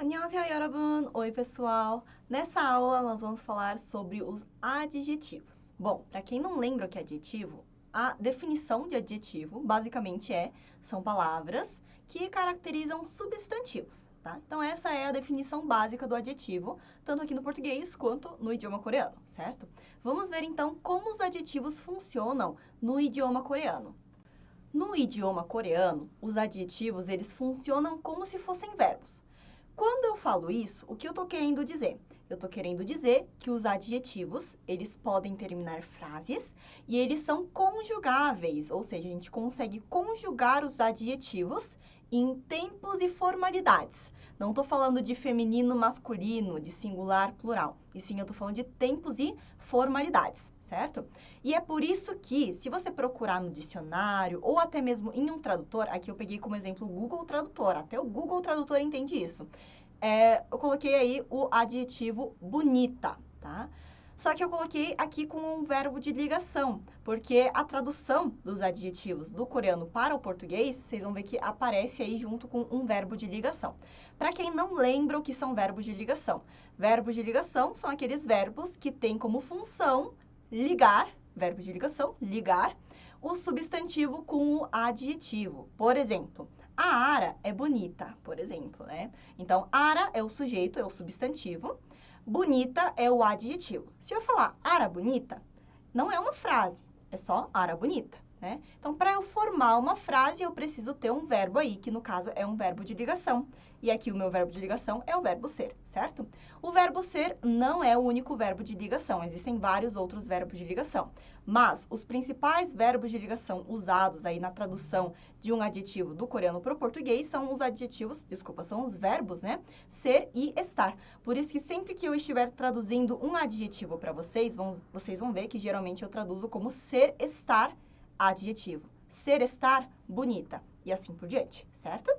안녕하세요, 여러분! Oi, pessoal! Nessa aula, nós vamos falar sobre os adjetivos. Bom, para quem não lembra o que é adjetivo, a definição de adjetivo, basicamente, são palavras que caracterizam substantivos, tá? Então, essa é a definição básica do adjetivo, tanto aqui no português quanto no idioma coreano, certo? Vamos ver, então, como os adjetivos funcionam no idioma coreano. No idioma coreano, os adjetivos, eles funcionam como se fossem verbos. Quando eu falo isso, o que eu estou querendo dizer? Eu estou querendo dizer que os adjetivos, eles podem terminar frases e eles são conjugáveis, ou seja, a gente consegue conjugar os adjetivos em tempos e formalidades. Não estou falando de feminino, masculino, de singular, plural, e sim eu estou falando de tempos e formalidades, certo? E é por isso que, se você procurar no dicionário ou até mesmo em um tradutor, aqui eu peguei como exemplo o Google Tradutor, até o Google Tradutor entende isso. Eu coloquei aí o adjetivo bonita, tá? Só que eu coloquei aqui com um verbo de ligação, porque a tradução dos adjetivos do coreano para o português, vocês vão ver que aparece aí junto com um verbo de ligação. Para quem não lembra o que são verbos de ligação são aqueles verbos que têm como função ligar, verbo de ligação, ligar, o substantivo com o adjetivo. Por exemplo, a Ara é bonita, por exemplo, né? Então, Ara é o sujeito, é o substantivo, bonita é o adjetivo. Se eu falar Ara bonita, não é uma frase, é só Ara bonita, né? Então, para eu formar uma frase, eu preciso ter um verbo aí, que no caso é um verbo de ligação. E aqui o meu verbo de ligação é o verbo ser, certo? O verbo ser não é o único verbo de ligação, existem vários outros verbos de ligação. Mas os principais verbos de ligação usados aí na tradução de um adjetivo do coreano para o português são os adjetivos, são os verbos, né? Ser e estar. Por isso que sempre que eu estiver traduzindo um adjetivo para vocês vão ver que geralmente eu traduzo como ser, estar, adjetivo. Ser, estar, bonita. E assim por diante, certo?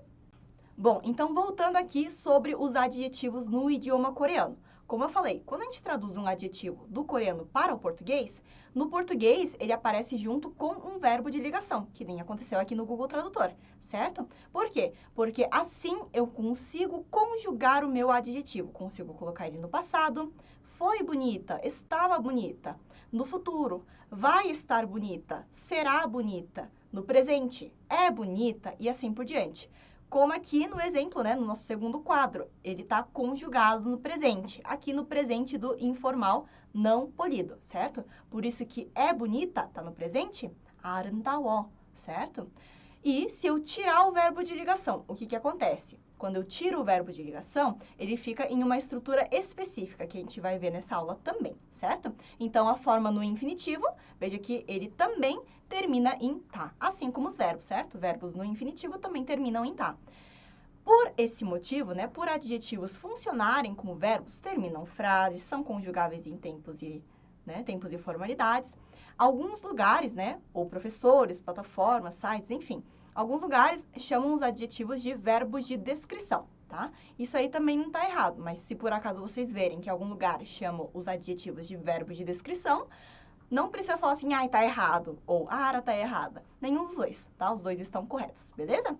Bom, então voltando aqui sobre os adjetivos no idioma coreano. Como eu falei, quando a gente traduz um adjetivo do coreano para o português, no português ele aparece junto com um verbo de ligação, que nem aconteceu aqui no Google Tradutor, certo? Por quê? Porque assim eu consigo conjugar o meu adjetivo, consigo colocar ele no passado, foi bonita, estava bonita, no futuro, vai estar bonita, será bonita, no presente, é bonita e assim por diante. Como aqui no exemplo, né, no nosso segundo quadro, ele está conjugado no presente. Aqui no presente do informal não polido, certo? Por isso que é bonita, está no presente, 아름다워, certo? E se eu tirar o verbo de ligação, o que que acontece? Quando eu tiro o verbo de ligação, ele fica em uma estrutura específica, que a gente vai ver nessa aula também, certo? Então, a forma no infinitivo, veja que ele também termina em tá, assim como os verbos, certo? Verbos no infinitivo também terminam em tá. Por esse motivo, né, por adjetivos funcionarem como verbos, terminam frases, são conjugáveis em tempos e formalidades. Alguns lugares, né, ou professores, plataformas, sites, enfim, alguns lugares chamam os adjetivos de verbos de descrição, tá? Isso aí também não está errado, mas se por acaso vocês verem que algum lugar chama os adjetivos de verbos de descrição, não precisa falar assim, ai, tá errado, ou a Ara tá errada. Nenhum dos dois, tá? Os dois estão corretos, beleza?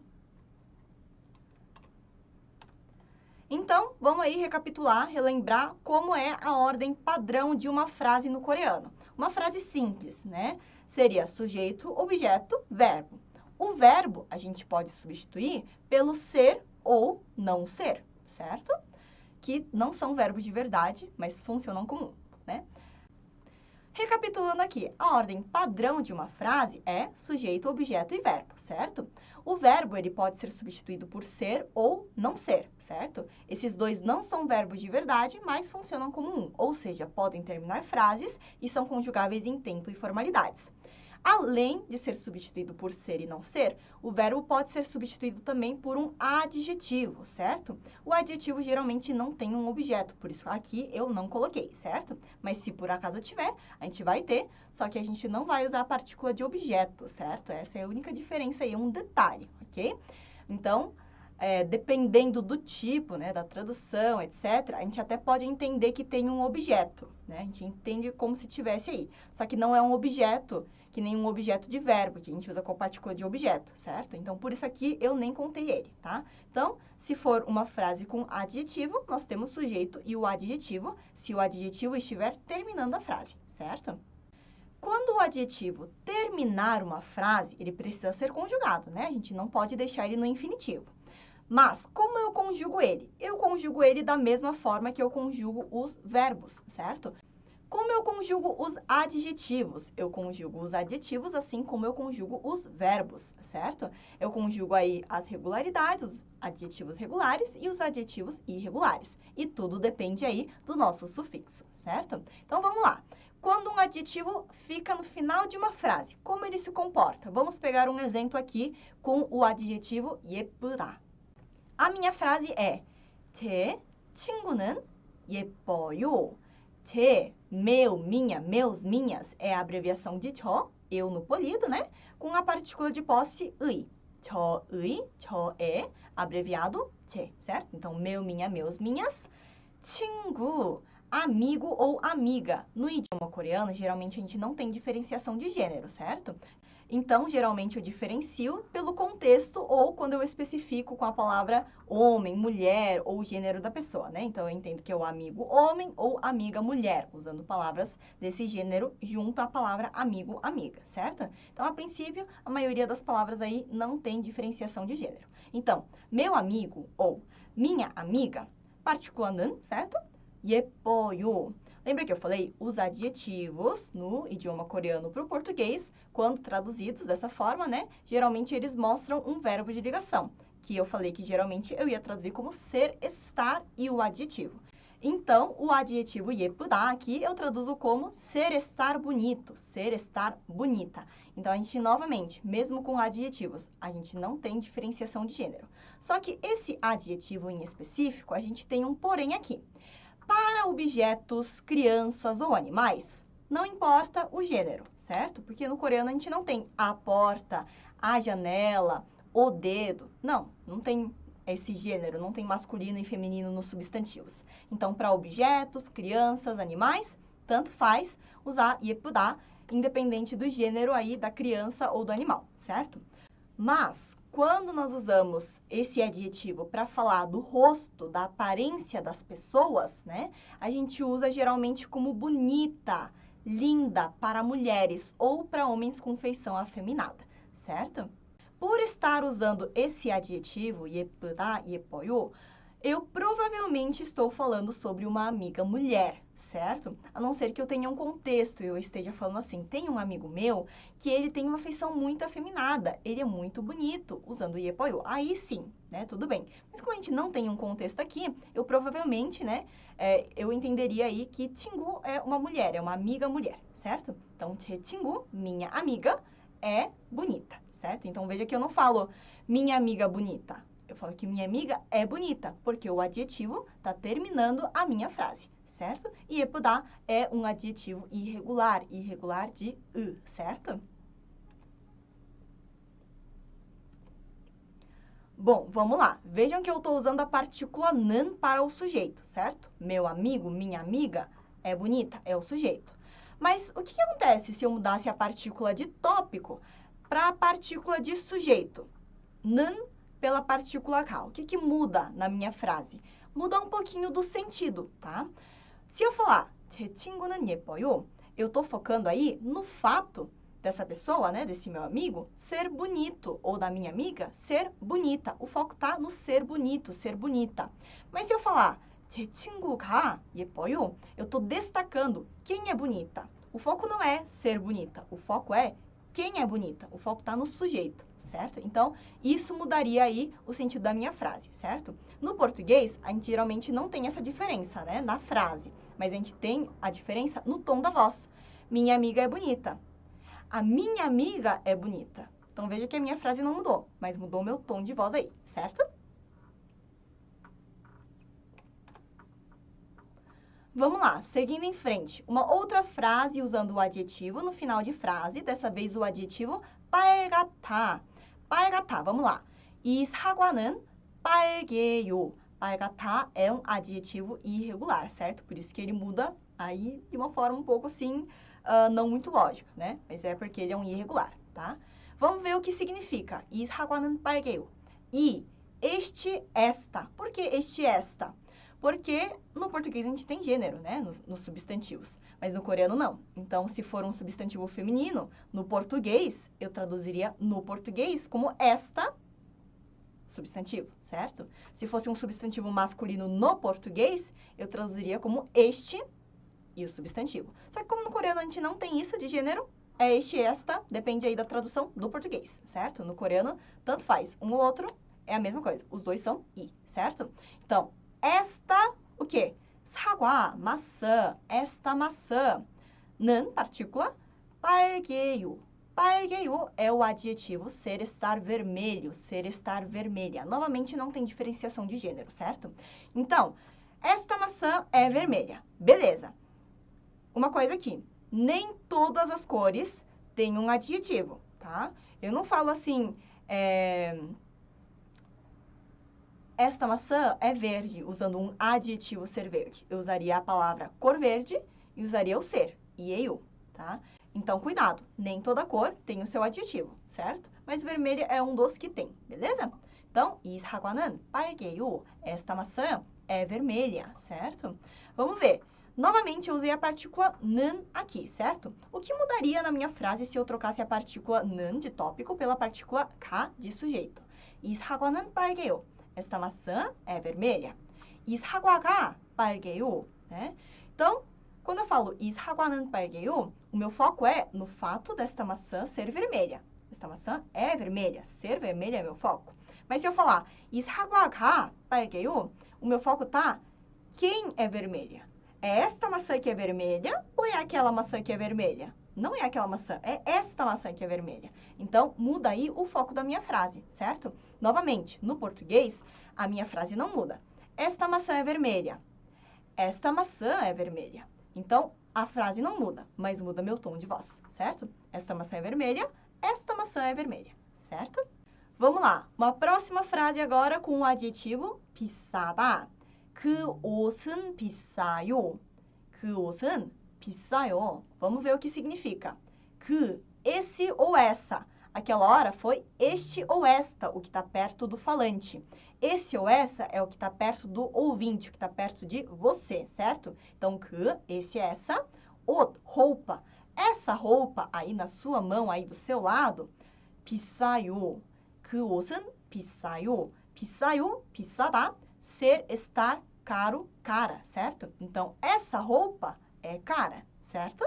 Então, vamos aí recapitular, relembrar como é a ordem padrão de uma frase no coreano. Uma frase simples, né? Seria sujeito, objeto, verbo. O verbo a gente pode substituir pelo ser ou não ser, certo? Que não são verbos de verdade, mas funcionam como um, né? Recapitulando aqui, a ordem padrão de uma frase é sujeito, objeto e verbo, certo? O verbo, ele pode ser substituído por ser ou não ser, certo? Esses dois não são verbos de verdade, mas funcionam como um, ou seja, podem terminar frases e são conjugáveis em tempo e formalidades. Além de ser substituído por ser e não ser, o verbo pode ser substituído também por um adjetivo, certo? O adjetivo geralmente não tem um objeto, por isso aqui eu não coloquei, certo? Mas se por acaso tiver, a gente vai ter, só que a gente não vai usar a partícula de objeto, certo? Essa é a única diferença aí, um detalhe, ok? Então, dependendo do tipo, né, da tradução, etc., a gente até pode entender que tem um objeto, né? A gente entende como se tivesse aí. Só que não é um objeto que nem um objeto de verbo, que a gente usa com a partícula de objeto, certo? Então, por isso aqui eu nem contei ele, tá? Então, se for uma frase com adjetivo, nós temos sujeito e o adjetivo, se o adjetivo estiver terminando a frase, certo? Quando o adjetivo terminar uma frase, ele precisa ser conjugado, né? A gente não pode deixar ele no infinitivo. Mas, como eu conjugo ele? Eu conjugo ele da mesma forma que eu conjugo os verbos, certo? Como eu conjugo os adjetivos? Eu conjugo os adjetivos assim como eu conjugo os verbos, certo? Eu conjugo aí as regularidades, os adjetivos regulares e os adjetivos irregulares. E tudo depende aí do nosso sufixo, certo? Então, vamos lá. Quando um adjetivo fica no final de uma frase, como ele se comporta? Vamos pegar um exemplo aqui com o adjetivo 예쁘다. A minha frase é 제 친구는 예뻐요. 제, meu, minha, meus, minhas é a abreviação de 저, eu no polido, né? Com a partícula de posse 의. 저의, 저의, abreviado 제, certo? Então, meu, minha, meus, minhas. 친구, amigo ou amiga. No idioma coreano, geralmente a gente não tem diferenciação de gênero, certo? Então, geralmente eu diferencio pelo contexto ou quando eu especifico com a palavra homem, mulher ou gênero da pessoa, né? Então, eu entendo que é o amigo homem ou amiga mulher, usando palavras desse gênero junto à palavra amigo, amiga, certo? Então, a princípio, a maioria das palavras aí não tem diferenciação de gênero. Então, meu amigo ou minha amiga, partícula 는, certo? 예뻐요. Lembra que eu falei? Os adjetivos no idioma coreano para o português, quando traduzidos dessa forma, né? Geralmente eles mostram um verbo de ligação, que eu falei que geralmente eu ia traduzir como ser, estar e o adjetivo. Então, o adjetivo 예쁘다 aqui eu traduzo como ser, estar bonito, ser, estar bonita. Então, a gente, novamente, mesmo com adjetivos, a gente não tem diferenciação de gênero. Só que esse adjetivo em específico, a gente tem um porém aqui. Para objetos, crianças ou animais, não importa o gênero, certo? Porque no coreano a gente não tem a porta, a janela, o dedo. Não tem esse gênero, não tem masculino e feminino nos substantivos. Então, para objetos, crianças, animais, tanto faz usar 예쁘다, independente do gênero aí da criança ou do animal, certo? Mas, quando nós usamos esse adjetivo para falar do rosto, da aparência das pessoas, né? A gente usa geralmente como bonita, linda para mulheres ou para homens com feição afeminada, certo? Por estar usando esse adjetivo, 예쁘다, 예뻐요, eu provavelmente estou falando sobre uma amiga mulher, certo? A não ser que eu tenha um contexto e eu esteja falando assim, tem um amigo meu que ele tem uma feição muito afeminada, ele é muito bonito, usando o 예뻐요. Aí sim, né, tudo bem. Mas como a gente não tem um contexto aqui, eu provavelmente, né, eu entenderia aí que 친구 é uma mulher, é uma amiga mulher, certo? Então, 제 친구, minha amiga, é bonita, certo? Então, veja que eu não falo minha amiga bonita. Eu falo que minha amiga é bonita, porque o adjetivo está terminando a minha frase, certo? E 예쁘다 é um adjetivo irregular, irregular de certo? Bom, vamos lá. Vejam que eu estou usando a partícula 는 para o sujeito, certo? Meu amigo, minha amiga é bonita, é o sujeito. Mas o que acontece se eu mudasse a partícula de tópico para a partícula de sujeito? 는 pela partícula K. O que muda na minha frase? Muda um pouquinho do sentido, tá? Se eu falar 제 친구는 예뻐요, eu estou focando aí no fato dessa pessoa, né, desse meu amigo, ser bonito, ou da minha amiga, ser bonita. O foco tá no ser bonito, ser bonita. Mas se eu falar 제 친구가 예뻐요, eu estou destacando quem é bonita. O foco não é ser bonita, o foco é quem é bonita. O foco está no sujeito, certo? Então, isso mudaria aí o sentido da minha frase, certo? No português, a gente geralmente não tem essa diferença, né, na frase. Mas a gente tem a diferença no tom da voz. Minha amiga é bonita. A minha amiga é bonita. Então, veja que a minha frase não mudou, mas mudou o meu tom de voz aí, certo? Vamos lá, seguindo em frente. Uma outra frase usando o adjetivo no final de frase, dessa vez o adjetivo 빨갛다. 빨갛다, vamos lá. 이 사과는 빨개요. 빨갛다 é um adjetivo irregular, certo? Por isso que ele muda aí de uma forma um pouco assim, não muito lógica, né? Mas é porque ele é um irregular, tá? Vamos ver o que significa. 이 사과는 빨개요. E este, esta. Por que este, esta? Porque no português a gente tem gênero, né? Nos substantivos. Mas no coreano não. Então, se for um substantivo feminino, no português, eu traduziria no português como esta substantivo, certo? Se fosse um substantivo masculino no português, eu traduziria como este e o substantivo. Só que como no coreano a gente não tem isso de gênero, é este e esta, depende aí da tradução do português, certo? No coreano, tanto faz. Um ou outro é a mesma coisa. Os dois são i, certo? Então, esta, o quê? 사과, maçã. Esta maçã. 는, partícula, 빨개요. 빨개요 é o adjetivo ser, estar vermelho, ser, estar vermelha. Novamente, não tem diferenciação de gênero, certo? Então, esta maçã é vermelha. Beleza. Uma coisa aqui. Nem todas as cores têm um adjetivo, tá? Eu não falo assim, esta maçã é verde, usando um adjetivo ser verde. Eu usaria a palavra cor verde e usaria o ser, ieu, tá? Então, cuidado, nem toda cor tem o seu adjetivo, certo? Mas vermelha é um dos que tem, beleza? Então, 이 사과는 빨개요. Esta maçã é vermelha, certo? Vamos ver. Novamente, eu usei a partícula 는 aqui, certo? O que mudaria na minha frase se eu trocasse a partícula 는 de tópico pela partícula 가 de sujeito? 이 사과는 빨개요. Esta maçã é vermelha. 이 사과가 빨개요, né? Então, quando eu falo 이 사과는 빨개요, o meu foco é no fato desta maçã ser vermelha. Esta maçã é vermelha. Ser vermelha é meu foco. Mas se eu falar 이 사과가 빨개요, o meu foco tá quem é vermelha. É esta maçã que é vermelha ou é aquela maçã que é vermelha? Não é aquela maçã, é esta maçã que é vermelha. Então, muda aí o foco da minha frase, certo? Novamente, no português, a minha frase não muda. Esta maçã é vermelha. Esta maçã é vermelha. Então, a frase não muda, mas muda meu tom de voz, certo? Esta maçã é vermelha, esta maçã é vermelha, certo? Vamos lá, uma próxima frase agora com o adjetivo 비싸다. 그 옷은 비싸요. 그 옷은 비싸요. Vamos ver o que significa. 그, esse ou essa. Aquela hora foi este ou esta, o que está perto do falante. Esse ou essa é o que está perto do ouvinte, o que está perto de você, certo? Então, que, esse, essa. 옷, roupa. Essa roupa aí na sua mão, aí do seu lado, 비싸요. 그 옷은 비싸요. 비싸요, 비싸다. Ser, estar, caro, cara, certo? Então, essa roupa é cara, certo?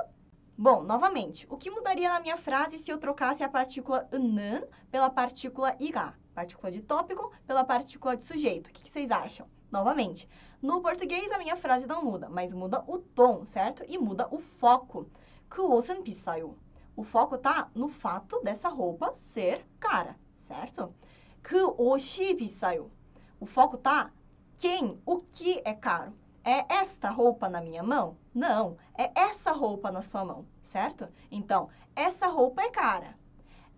Bom, novamente, o que mudaria na minha frase se eu trocasse a partícula 는 pela partícula 이가? Partícula de tópico pela partícula de sujeito. O que vocês acham? Novamente, no português a minha frase não muda, mas muda o tom, certo? E muda o foco. 그 옷은 비싸요. O foco tá no fato dessa roupa ser cara, certo? 그 옷이 비싸요. O foco tá quem, o que é caro. É esta roupa na minha mão? Não, é essa roupa na sua mão, certo? Então, essa roupa é cara.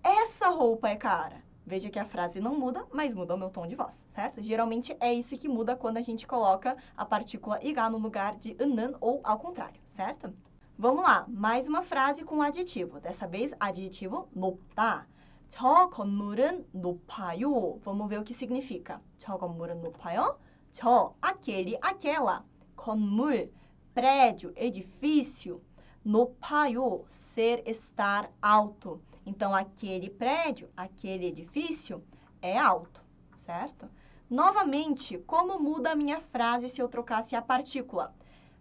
Essa roupa é cara. Veja que a frase não muda, mas muda o meu tom de voz, certo? Geralmente é isso que muda quando a gente coloca a partícula 이가 no lugar de 는 ou ao contrário, certo? Vamos lá, mais uma frase com adjetivo. Dessa vez, adjetivo 높다. 저 건물은 높아요. Vamos ver o que significa. 저 건물은 높아요. 저, aquele, aquela. 건물, prédio, edifício. 높아요, ser, estar alto. Então, aquele prédio, aquele edifício é alto, certo? Novamente, como muda a minha frase se eu trocasse a partícula?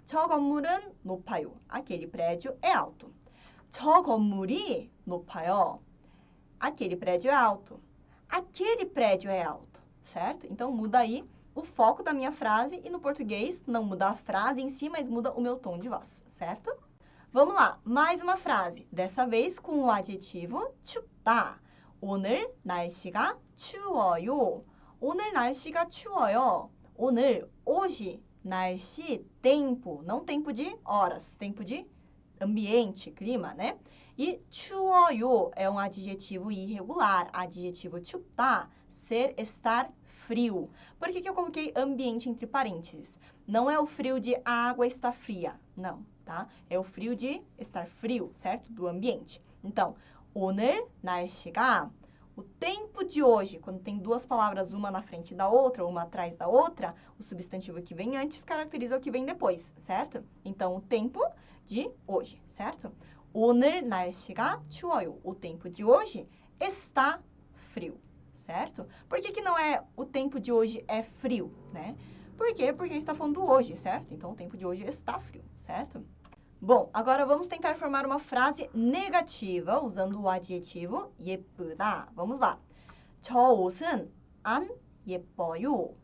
저 건물은 높아요. Aquele prédio é alto. 저 건물이 높아요. Aquele prédio é alto. Aquele prédio é alto, certo? Então, muda aí o foco da minha frase e no português não muda a frase em si, mas muda o meu tom de voz, certo? Vamos lá, mais uma frase. Dessa vez com o adjetivo 춥다. 오늘 날씨가 추워요. 오늘 날씨가 추워요. 오늘, hoje, 날씨, tempo. Não tempo de horas, tempo de ambiente, clima, né? E 추워요 é um adjetivo irregular. Adjetivo 춥다, ser, estar frio. Por que eu coloquei ambiente entre parênteses? Não é o frio de a água está fria, não, tá? É o frio de estar frio, certo? Do ambiente. Então, 오늘 날씨가, o tempo de hoje, quando tem duas palavras, uma na frente da outra, uma atrás da outra, o substantivo que vem antes caracteriza o que vem depois, certo? Então, o tempo de hoje, certo? 오늘 날씨가 추워요. O tempo de hoje está frio, certo? Por que não é o tempo de hoje é frio, né? Por quê? Porque a gente está falando do hoje, certo? Então, o tempo de hoje está frio, certo? Bom, agora vamos tentar formar uma frase negativa usando o adjetivo 예쁘다. Vamos lá. 저 옷은 안 예뻐요.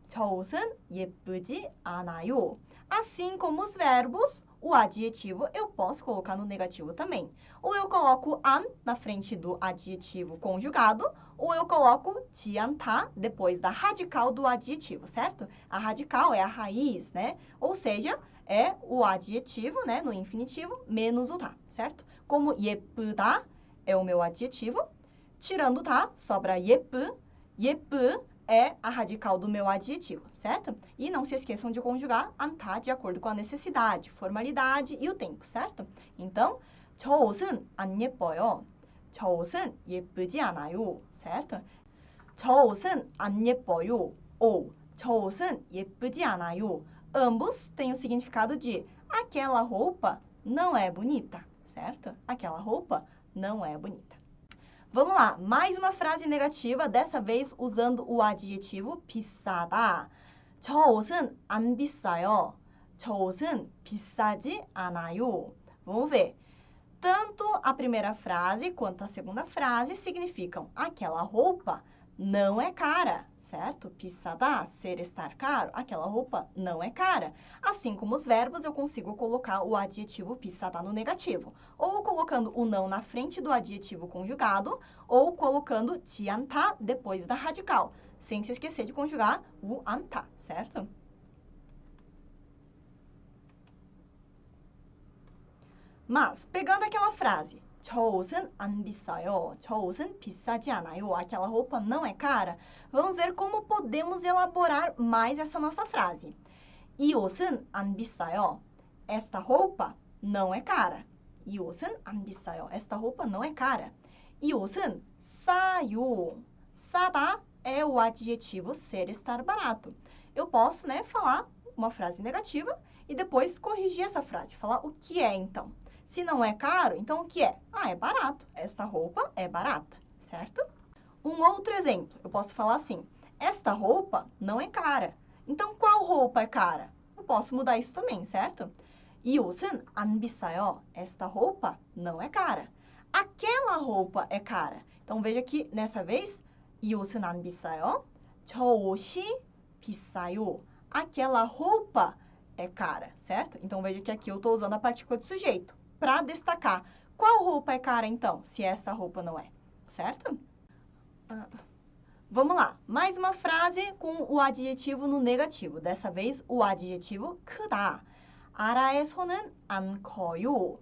저 옷은 예쁘지 않아요. Assim como os verbos, o adjetivo eu posso colocar no negativo também. Ou eu coloco an na frente do adjetivo conjugado, ou eu coloco de 않다 depois da radical do adjetivo, certo? A radical é a raiz, né? Ou seja, é o adjetivo, né, no infinitivo, menos o tá, certo? Como 예쁘다 é o meu adjetivo, tirando o tá, sobra 예쁘. 예쁘 é a radical do meu adjetivo, certo? E não se esqueçam de conjugar 않다 de acordo com a necessidade, formalidade e o tempo, certo? Então, 저 옷은 안 예뻐요. 저 옷은 예쁘지 않아요, certo? 저 옷은 안 예뻐요. Ou 저 옷은 예쁘지 않아요. Ambos têm o significado de aquela roupa não é bonita, certo? Aquela roupa não é bonita. Vamos lá, mais uma frase negativa, dessa vez usando o adjetivo 비싸다. 저 옷은 안 비싸요. 저 옷은 비싸지 않아요. Vamos ver. Tanto a primeira frase quanto a segunda frase significam aquela roupa não é cara, certo? 비싸다, ser, estar caro, aquela roupa não é cara. Assim como os verbos, eu consigo colocar o adjetivo 비싸다 no negativo. Ou colocando o não na frente do adjetivo conjugado, ou colocando de 않다 depois da radical, sem se esquecer de conjugar o 않다, certo? Mas, pegando aquela frase, 저 옷은 안 비싸요. 저 옷은 비싸지 않아요. Aquela roupa não é cara. Vamos ver como podemos elaborar mais essa nossa frase. 이 옷은 안 비싸요. Esta roupa não é cara. 이 옷은 안 비싸요. Esta roupa não é cara. 이 옷은 싸요. 싸다 é o adjetivo ser, estar barato. Eu posso, né, falar uma frase negativa e depois corrigir essa frase. Falar o que é, então. Se não é caro, então o que é? Ah, é barato. Esta roupa é barata, certo? Um outro exemplo, eu posso falar assim, esta roupa não é cara. Então, qual roupa é cara? Eu posso mudar isso também, certo? 이 옷은 안 비싸요. Esta roupa não é cara. Aquela roupa é cara. Então, veja que, nessa vez, 이 옷은 안 비싸요. 저 옷이 비싸요. Aquela roupa é cara, certo? Então, veja que aqui eu estou usando a partícula de sujeito para destacar qual roupa é cara, então, se essa roupa não é, certo? Vamos lá, mais uma frase com o adjetivo no negativo. Dessa vez, o adjetivo 크다. 아라의 손은 안 커요.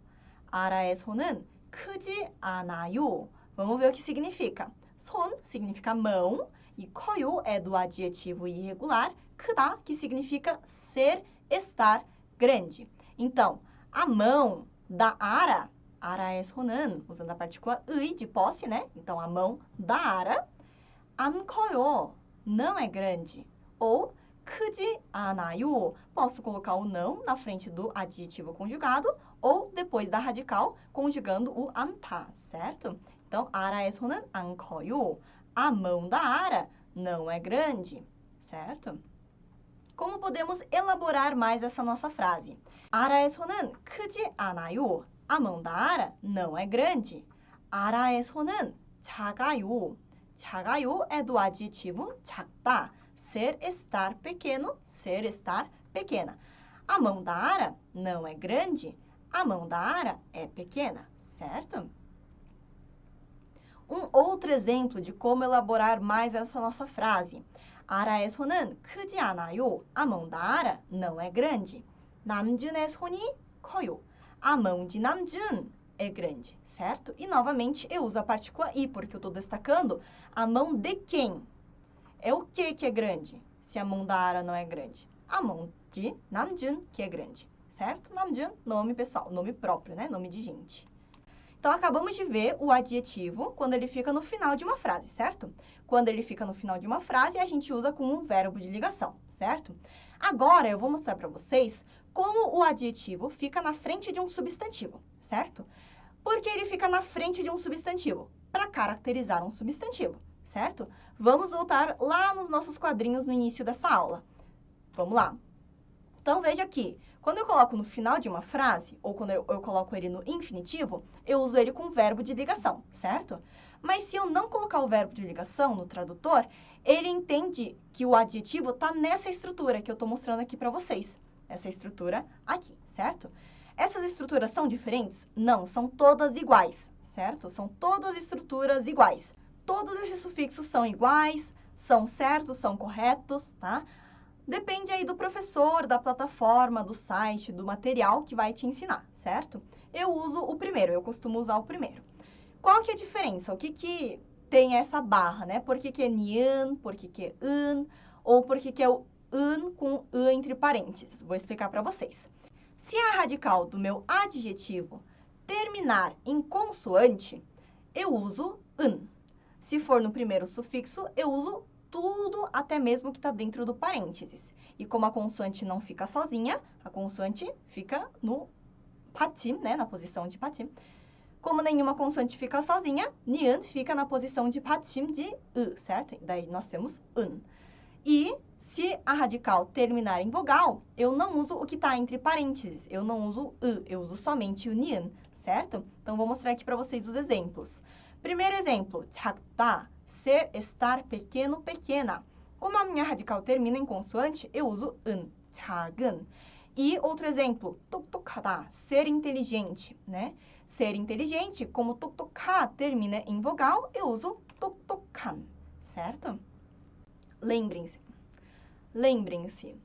아라의 손은 크지 않아요. Vamos ver o que significa. 손 significa mão e 커요 é do adjetivo irregular. 크다, que significa ser, estar grande. Então, a mão da Ara, 아라의 손은, usando a partícula 의 de posse, né? Então, a mão da Ara, 안 커요, não é grande. Ou, 크지 않아요, posso colocar o não na frente do adjetivo conjugado ou depois da radical, conjugando o 않다, certo? Então, 아라의 손은 안 커요, a mão da Ara não é grande, certo? Como podemos elaborar mais essa nossa frase? 아라의 손은 크지 않아요. A mão da Ara não é grande. 아라의 손은 작아요. 작아요 é do adjetivo 작다. Ser, estar pequeno, ser, estar pequena. A mão da Ara não é grande. A mão da Ara é pequena, certo? Um outro exemplo de como elaborar mais essa nossa frase. 아라의 손은 크지 않아요. A mão da Ara não é grande. 남준의 손이 커요. A mão de Namjoon é grande, certo? E, novamente, eu uso a partícula i, porque eu estou destacando a mão de quem? É o que é grande, se a mão da Ara não é grande? A mão de Namjoon, que é grande, certo? Namjoon, nome pessoal, nome próprio, né? Nome de gente. Então, acabamos de ver o adjetivo quando ele fica no final de uma frase, certo? Quando ele fica no final de uma frase, a gente usa como um verbo de ligação, certo? Agora, eu vou mostrar para vocês como o adjetivo fica na frente de um substantivo, certo? Por que ele fica na frente de um substantivo? Para caracterizar um substantivo, certo? Vamos voltar lá nos nossos quadrinhos no início dessa aula. Vamos lá. Então, veja aqui. Quando eu coloco no final de uma frase, ou quando eu coloco ele no infinitivo, eu uso ele com verbo de ligação, certo? Mas se eu não colocar o verbo de ligação no tradutor, ele entende que o adjetivo está nessa estrutura que eu estou mostrando aqui para vocês. Essa estrutura aqui, certo? Essas estruturas são diferentes? Não, são todas iguais, certo? São todas estruturas iguais. Todos esses sufixos são iguais, são certos, são corretos, tá? Depende aí do professor, da plataforma, do site, do material que vai te ensinar, certo? Eu uso o primeiro, eu costumo usar o primeiro. Qual que é a diferença? O que tem essa barra, né? Por que é nian, por que é un, ou por que é o un com u entre parênteses? Vou explicar para vocês. Se a radical do meu adjetivo terminar em consoante, eu uso un. Se for no primeiro sufixo, eu uso tudo, até mesmo que está dentro do parênteses. E como a consoante não fica sozinha, a consoante fica no patim, né? Na posição de patim. Como nenhuma consoante fica sozinha, nian fica na posição de patim de u, certo? Daí nós temos un. E se a radical terminar em vogal, eu não uso o que está entre parênteses. Eu não uso u, eu uso somente o nian, certo? Então, vou mostrar aqui para vocês os exemplos. Primeiro exemplo, 작다, ser, estar, pequeno, pequena. Como a minha radical termina em consoante, eu uso un, 작은. E outro exemplo, 똑똑하다, ser inteligente, né? Ser inteligente, como 똑똑하 termina em vogal, eu uso 똑똑한, certo? Lembrem-se,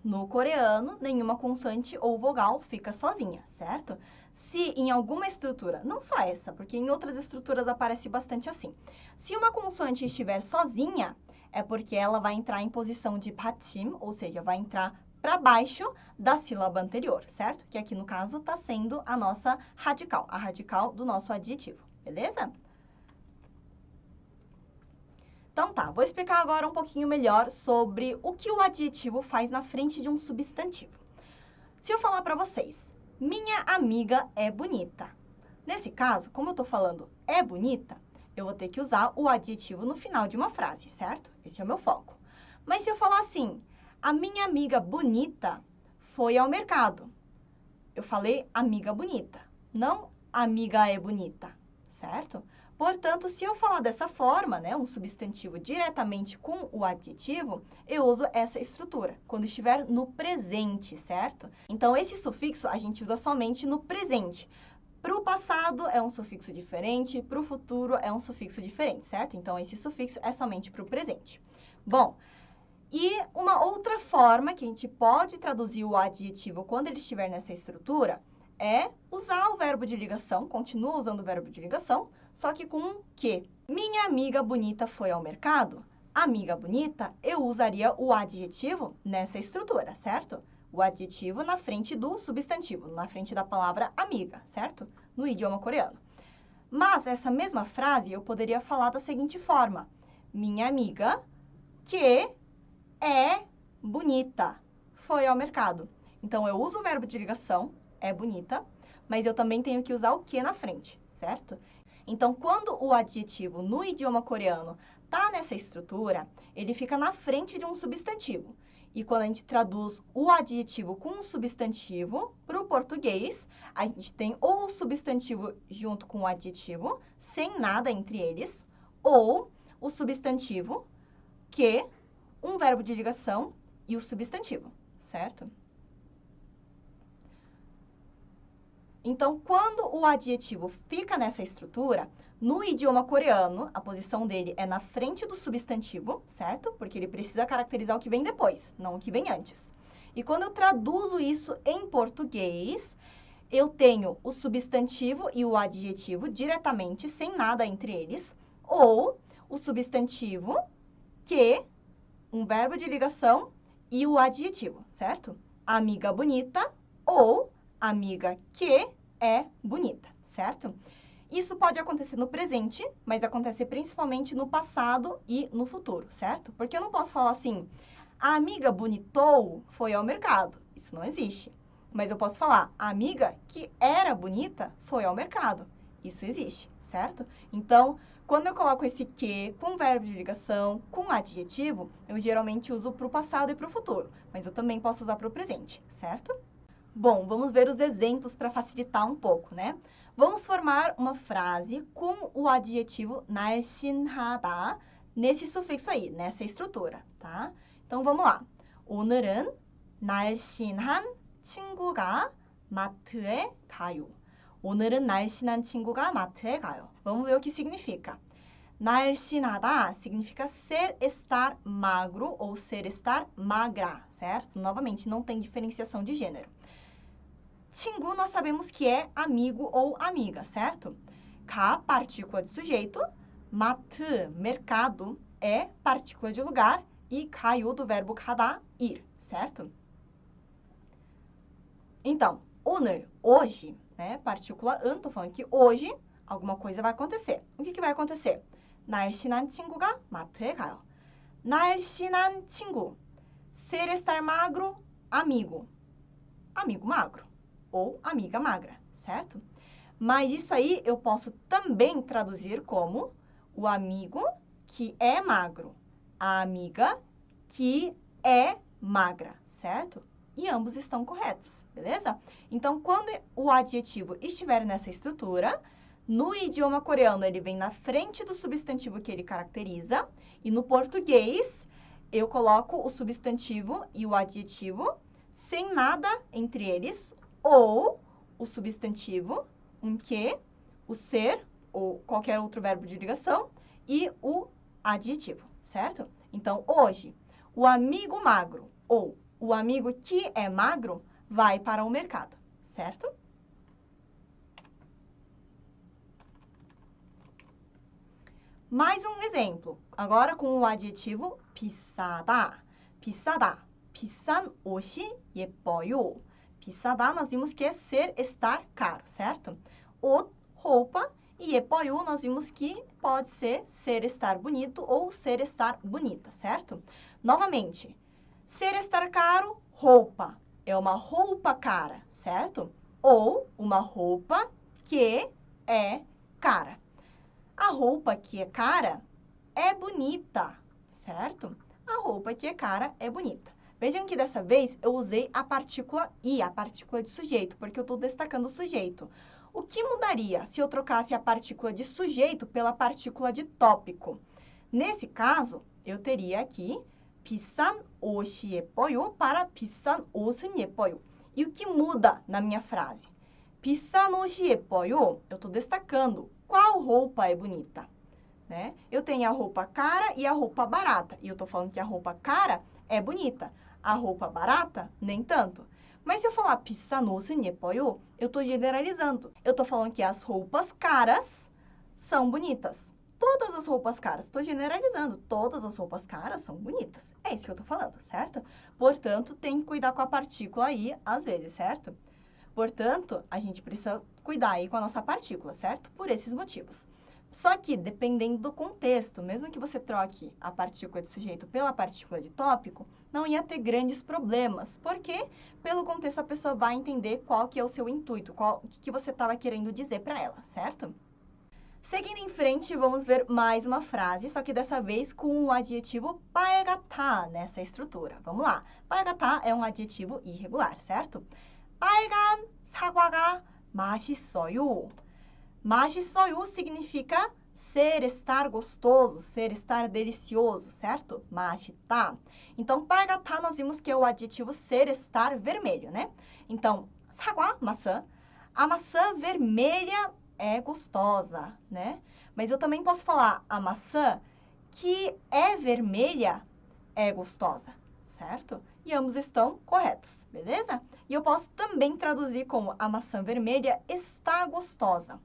no coreano, nenhuma consoante ou vogal fica sozinha, certo? Se em alguma estrutura, não só essa, porque em outras estruturas aparece bastante assim. Se uma consoante estiver sozinha, é porque ela vai entrar em posição de patim, ou seja, vai entrar para baixo da sílaba anterior, certo? Que aqui no caso está sendo a nossa radical, a radical do nosso adjetivo, beleza? Então tá, vou explicar agora um pouquinho melhor sobre o que o adjetivo faz na frente de um substantivo. Se eu falar para vocês, minha amiga é bonita. Nesse caso, como eu estou falando é bonita, eu vou ter que usar o adjetivo no final de uma frase, certo? Esse é o meu foco. Mas se eu falar assim, a minha amiga bonita foi ao mercado. Eu falei amiga bonita, não amiga é bonita, certo? Portanto, se eu falar dessa forma, né, um substantivo diretamente com o adjetivo, eu uso essa estrutura, quando estiver no presente, certo? Então, esse sufixo a gente usa somente no presente. Para o passado é um sufixo diferente, para o futuro é um sufixo diferente, certo? Então, esse sufixo é somente para o presente. Bom, e uma outra forma que a gente pode traduzir o adjetivo quando ele estiver nessa estrutura é usar o verbo de ligação, continua usando o verbo de ligação, só que com um que. Minha amiga bonita foi ao mercado. Amiga bonita, eu usaria o adjetivo nessa estrutura, certo? O adjetivo na frente do substantivo, na frente da palavra amiga, certo? No idioma coreano. Mas essa mesma frase eu poderia falar da seguinte forma. Minha amiga que é bonita foi ao mercado. Então, eu uso o verbo de ligação, é bonita, mas eu também tenho que usar o que na frente, certo? Então, quando o adjetivo no idioma coreano está nessa estrutura, ele fica na frente de um substantivo. E quando a gente traduz o adjetivo com um substantivo para o português, a gente tem ou o substantivo junto com o adjetivo, sem nada entre eles, ou o substantivo que, um verbo de ligação e o substantivo, certo? Então, quando o adjetivo fica nessa estrutura, no idioma coreano, a posição dele é na frente do substantivo, certo? Porque ele precisa caracterizar o que vem depois, não o que vem antes. E quando eu traduzo isso em português, eu tenho o substantivo e o adjetivo diretamente, sem nada entre eles, ou o substantivo que, um verbo de ligação e o adjetivo, certo? Amiga bonita ou amiga que é bonita, certo? Isso pode acontecer no presente, mas acontece principalmente no passado e no futuro, certo? Porque eu não posso falar assim, a amiga bonitou foi ao mercado. Isso não existe. Mas eu posso falar, a amiga que era bonita foi ao mercado. Isso existe, certo? Então, quando eu coloco esse que com verbo de ligação, com adjetivo, eu geralmente uso para o passado e para o futuro. Mas eu também posso usar para o presente, certo? Bom, vamos ver os exemplos para facilitar um pouco, né? Vamos formar uma frase com o adjetivo 날씬하다 nesse sufixo aí, nessa estrutura, tá? então vamos lá. 오늘은 날씬한 친구가 마트에 가요. 오늘은 날씬한 친구가 마트에 가요. Vamos ver o que significa. 날씬하다 significa ser, estar magro ou ser, estar magra, certo? Novamente, não tem diferenciação de gênero. 친구, nós sabemos que é amigo ou amiga, certo? 가, partícula de sujeito. 마트, mercado, é partícula de lugar. E 가요, do verbo 가다, ir, certo? Então, 오늘, hoje, né? Partícula an, tô falando que hoje alguma coisa vai acontecer. O que vai acontecer? 날씬한 친구가 마트에 가요. 날씬한 친구, ser, estar magro, amigo. Amigo magro. Ou amiga magra, certo? Mas isso aí eu posso também traduzir como o amigo que é magro, a amiga que é magra, certo? E ambos estão corretos, beleza? Então, quando o adjetivo estiver nessa estrutura, no idioma coreano ele vem na frente do substantivo que ele caracteriza, e no português eu coloco o substantivo e o adjetivo sem nada entre eles, ou o substantivo, um que, o ser, ou qualquer outro verbo de ligação, e o adjetivo, certo? Então, hoje, o amigo magro, ou o amigo que é magro, vai para o mercado, certo? Mais um exemplo, agora com o adjetivo 비싸다. 비싸다. 비싼 옷이 예뻐요. 비싸다, nós vimos que é ser, estar caro, certo? 옷, roupa, e 예뻐요, nós vimos que pode ser, estar bonito ou ser, estar bonita, certo? Novamente, ser, estar caro, roupa. É uma roupa cara, certo? Ou uma roupa que é cara. A roupa que é cara é bonita, certo? A roupa que é cara é bonita. Vejam que dessa vez eu usei a partícula i, a partícula de sujeito, porque eu estou destacando o sujeito. O que mudaria se eu trocasse a partícula de sujeito pela partícula de tópico? Nesse caso, eu teria aqui 비싼 옷이 예뻐요 para 비싼 옷은 예뻐요. E o que muda na minha frase? 비싼 옷이 예뻐요, eu estou destacando qual roupa é bonita, né? Eu tenho a roupa cara e a roupa barata. E eu estou falando que a roupa cara é bonita. A roupa barata, nem tanto. Mas se eu falar 비싼 옷은 예뻐요, eu estou generalizando. Eu estou falando que as roupas caras são bonitas. Todas as roupas caras, estou generalizando. Todas as roupas caras são bonitas. É isso que eu estou falando, certo? Portanto, tem que cuidar com a partícula aí, às vezes, certo? Portanto, a gente precisa cuidar aí com a nossa partícula, certo? Por esses motivos. Só que, dependendo do contexto, mesmo que você troque a partícula de sujeito pela partícula de tópico, não ia ter grandes problemas, porque pelo contexto a pessoa vai entender qual que é o seu intuito, o que você estava querendo dizer para ela, certo? Seguindo em frente, vamos ver mais uma frase, só que dessa vez com o adjetivo 빨갛다 nessa estrutura. Vamos lá. 빨갛다 é um adjetivo irregular, certo? 빨간 사과가 맛있어요. 맛있어요 significa ser, estar gostoso, ser, estar delicioso, certo? 맛있다. Então, 빨갛다 nós vimos que é o adjetivo ser, estar vermelho, né? Então, 사과, maçã. A maçã vermelha é gostosa, né? Mas eu também posso falar a maçã que é vermelha é gostosa, certo? E ambos estão corretos, beleza? E eu posso também traduzir como a maçã vermelha está gostosa,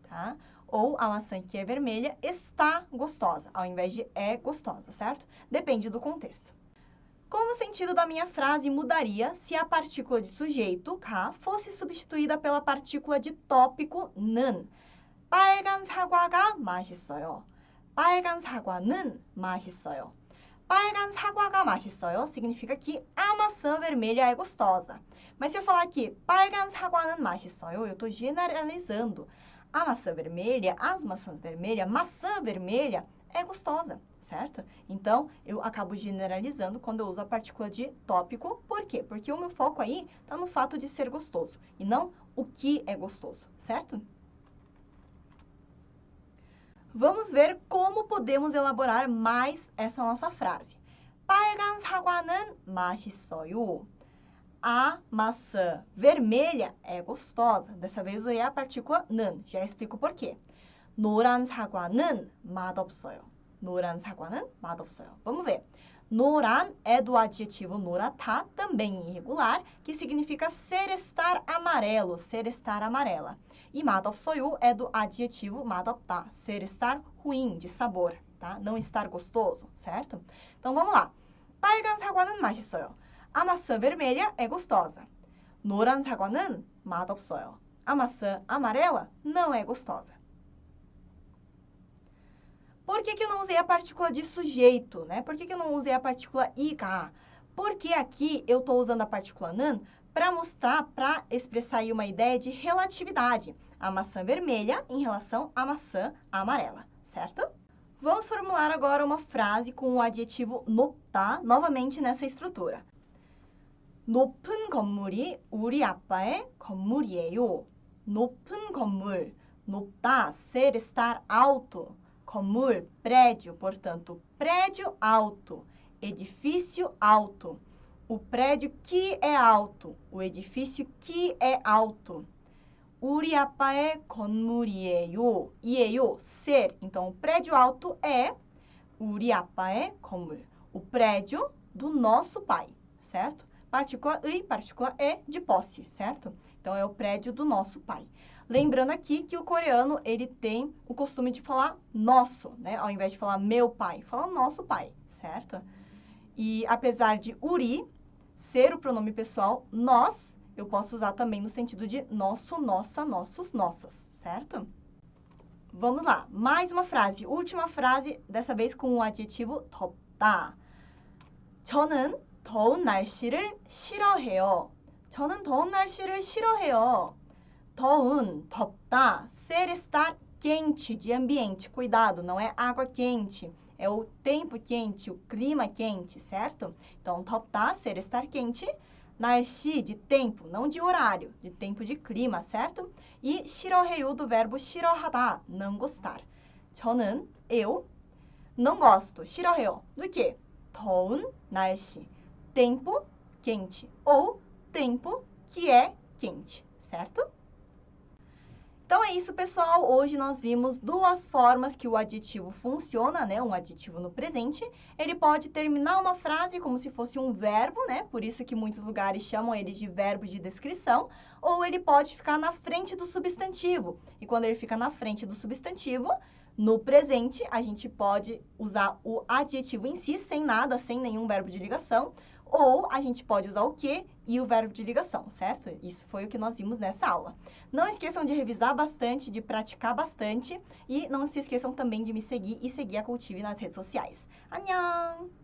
tá? ou a maçã que é vermelha está gostosa, ao invés de é gostosa, certo? Depende do contexto. Como o sentido da minha frase mudaria se a partícula de sujeito, ka, fosse substituída pela partícula de tópico, 는? 빨간 사과가 맛있어요. 빨간 사과는 맛있어요. 빨간 사과가 맛있어요 significa que a maçã vermelha é gostosa. Mas se eu falar aqui, 빨간 사과는 맛있어요, eu estou generalizando. A maçã vermelha, as maçãs vermelhas, maçã vermelha é gostosa, certo? Então, eu acabo generalizando quando eu uso a partícula de tópico. Por quê? Porque o meu foco aí está no fato de ser gostoso e não o que é gostoso, certo? Vamos ver como podemos elaborar mais essa nossa frase. 빨간 사과는 맛있어요. A maçã vermelha é gostosa. Dessa vez usei a partícula 는. Já explico por quê. 노란 사과는 맛없어요. 노란 사과는 맛없어요. Vamos ver. 노란 é do adjetivo 노랗다, também irregular, que significa ser estar amarelo, ser estar amarela. E 맛없어요 é do adjetivo 맛없다, ser estar ruim, de sabor, tá? Não estar gostoso, certo? Então, vamos lá. 빨간 사과는 맛있어요. A maçã vermelha é gostosa. 노란 사과는 맛없어요. A maçã amarela não é gostosa. Por que eu não usei a partícula de sujeito, né? Por que eu não usei a partícula iga? Porque aqui eu estou usando a partícula 는 para mostrar, para expressar aí uma ideia de relatividade. A maçã vermelha em relação à maçã amarela, certo? Vamos formular agora uma frase com o adjetivo 높다, novamente nessa estrutura. 높은 건물이 우리 아빠의 건물이에요. 높은 건물, 높다, ser, estar alto. 건물, prédio, portanto, prédio alto, edifício alto. O prédio que é alto, o edifício que é alto. 우리 아빠의 건물이에요. 이에요, ser. Então, o prédio alto é 우리 아빠의 건물. O prédio do nosso pai, certo? Partícula 의, partícula e de posse, certo? Então, é o prédio do nosso pai. Lembrando aqui que o coreano, ele tem o costume de falar nosso, né? Ao invés de falar meu pai, fala nosso pai, certo? E apesar de 우리 ser o pronome pessoal, nós, eu posso usar também no sentido de nosso, nossa, nossos, nossas, certo? Vamos lá, mais uma frase, última frase, dessa vez com o adjetivo 덥다. 저는 더운 날씨를 싫어해요. 저는 더운 날씨를 싫어해요. 더운, 덥다, ser, estar quente, de ambiente. Cuidado, não é água quente, é o tempo quente, o clima quente, certo? Então, 덥다, ser, estar quente. 날씨, de tempo, não de horário, de tempo de clima, certo? E 싫어해요, do verbo 싫어하다, não gostar. 저는, eu, não gosto, 싫어해요. Do quê? 더운 날씨, tempo quente, ou tempo que é quente, certo? Então, é isso, pessoal. Hoje nós vimos duas formas que o adjetivo funciona, né? Um adjetivo no presente. Ele pode terminar uma frase como se fosse um verbo, né? Por isso que muitos lugares chamam ele de verbo de descrição. Ou ele pode ficar na frente do substantivo. E quando ele fica na frente do substantivo, no presente, a gente pode usar o adjetivo em si, sem nada, sem nenhum verbo de ligação. Ou a gente pode usar o que e o verbo de ligação, certo? Isso foi o que nós vimos nessa aula. Não esqueçam de revisar bastante, de praticar bastante. E não se esqueçam também de me seguir e seguir a Cultive nas redes sociais. 안녕!